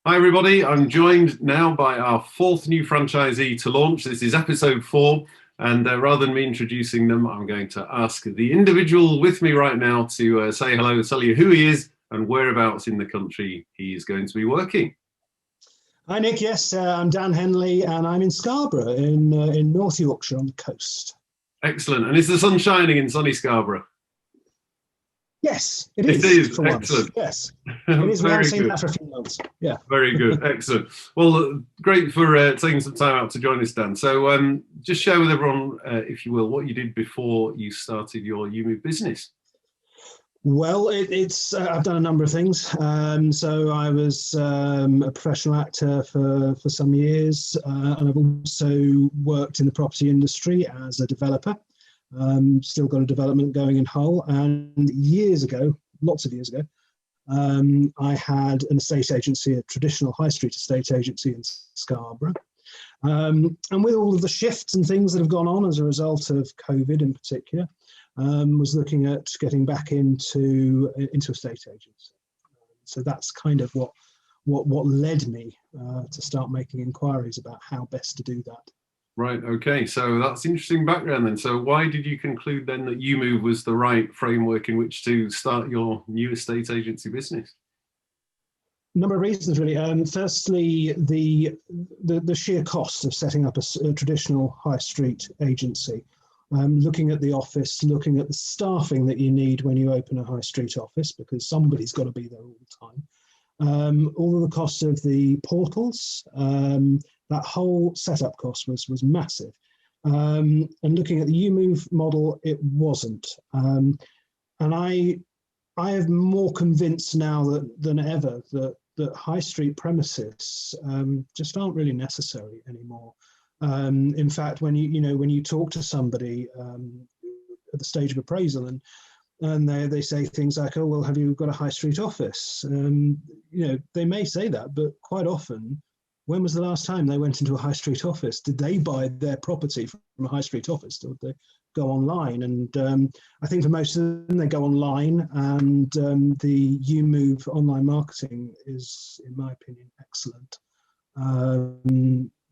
Hi everybody, I'm joined now by our fourth new franchisee to launch. This is episode 4, and rather than me introducing them, I'm going to ask the individual with me right now to say hello, tell you who he is and whereabouts in the country he is going to be working. Hi Nick, yes, I'm Dan Henley and I'm in Scarborough in North Yorkshire on the coast. Excellent. And is the sun shining in sunny Scarborough? Yes, it is. For excellent. Once. Yes, it is. We haven't seen good. that for a few months. Yeah. Very good. Excellent. Well, great for taking some time out to join us, Dan. So just share with everyone, if you will, what you did before you started your EweMove business. Well, I've done a number of things. So I was a professional actor for some years, and I've also worked in the property industry as a developer. Still got a development going in Hull, and years ago, lots of years ago, I had an estate agency, a traditional high street estate agency in Scarborough. And with all of the shifts and things that have gone on as a result of COVID in particular, was looking at getting back into estate agency. So that's kind of what led me to start making inquiries about how best to do that. Right, okay, so that's interesting background then. So why did you conclude then that EweMove was the right framework in which to start your new estate agency business? A number of reasons, really. Firstly, the sheer cost of setting up a traditional high street agency. Looking at the office, looking at the staffing that you need when you open a high street office, because somebody's got to be there all the time. All of the costs of the portals, that whole setup cost was massive. And looking at the EweMove model, it wasn't. And I am more convinced now than ever that high street premises just aren't really necessary anymore. In fact, when you talk to somebody at the stage of appraisal and they say things like, "Oh, well, have you got a high street office?" They may say that, but quite often, when was the last time they went into a high street office? Did they buy their property from a high street office, or did they go online? And I think for most of them, they go online, and the EweMove online marketing is, in my opinion, excellent.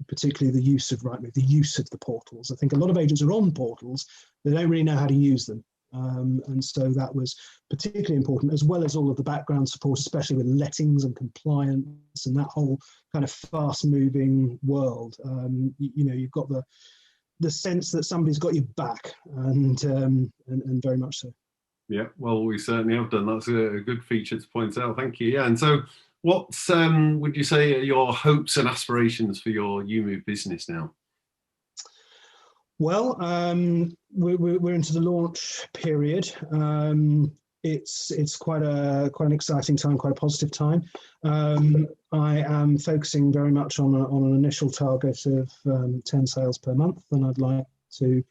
Particularly the use of RightMove, the use of the portals. I think a lot of agents are on portals, they don't really know how to use them. And so that was particularly important, as well as all of the background support, especially with lettings and compliance and that whole kind of fast-moving world. You've got the sense that somebody's got your back, and very much so. Yeah, well, we certainly have done. That's a good feature to point out. Thank you. Yeah, and so what would you say are your hopes and aspirations for your EweMove business now? Well, we're into the launch period. It's quite an exciting time, quite a positive time. I am focusing very much on an initial target of 10 sales per month, and I'd like to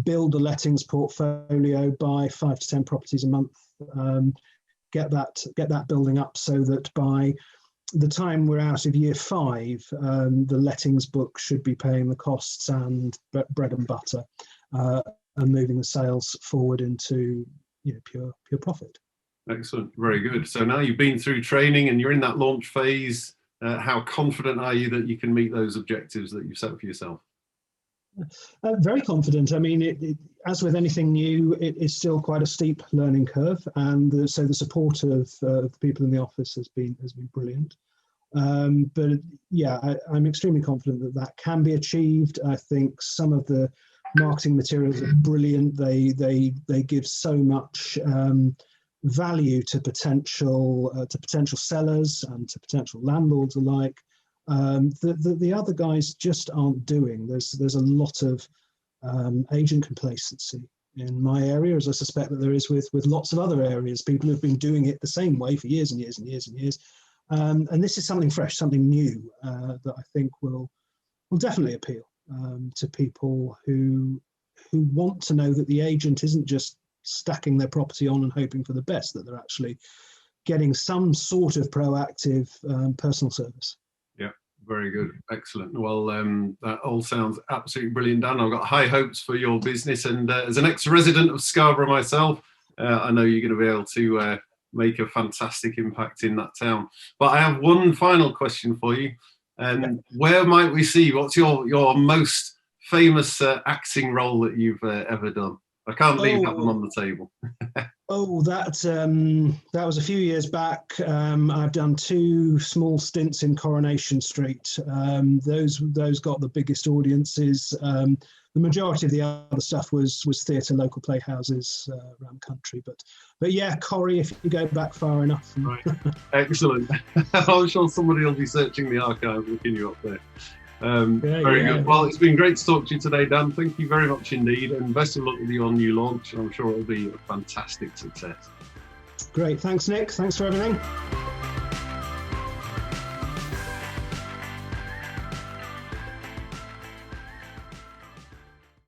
build a lettings portfolio by 5 to 10 properties a month. Get that building up so that by the time we're out of year 5, the lettings book should be paying the costs and bread and butter, and moving the sales forward into pure profit. Excellent, very good. So now you've been through training and you're in that launch phase. How confident are you that you can meet those objectives that you've set for yourself? Very confident. I mean, as with anything new, it is still quite a steep learning curve, and so the support of the people in the office has been brilliant. But yeah, I'm extremely confident that can be achieved. I think some of the marketing materials are brilliant. They give so much value to potential sellers and to potential landlords alike. The other guys just aren't doing. There's a lot of agent complacency in my area, as I suspect that there is with lots of other areas. People who've been doing it the same way for years and years and years and years. And this is something fresh, something new that I think will definitely appeal to people who want to know that the agent isn't just stacking their property on and hoping for the best, that they're actually getting some sort of proactive personal service. Yeah, very good. Excellent. Well, that all sounds absolutely brilliant, Dan. I've got high hopes for your business. And as an ex-resident of Scarborough myself, I know you're going to be able to make a fantastic impact in that town. But I have one final question for you. Where might we see, what's your most famous acting role that you've ever done? I can't leave that one on the table. That was a few years back. I've done 2 small stints in Coronation Street. Those got the biggest audiences. The majority of the other stuff was theatre, local playhouses around the country. But yeah, Corrie, if you go back far enough. Right. Excellent. I'm sure somebody will be searching the archive, looking you up there. Very good. Well, it's been great to talk to you today, Dan. Thank you very much indeed, and best of luck with your new launch. I'm sure it'll be a fantastic success. Great. Thanks, Nick. Thanks for everything.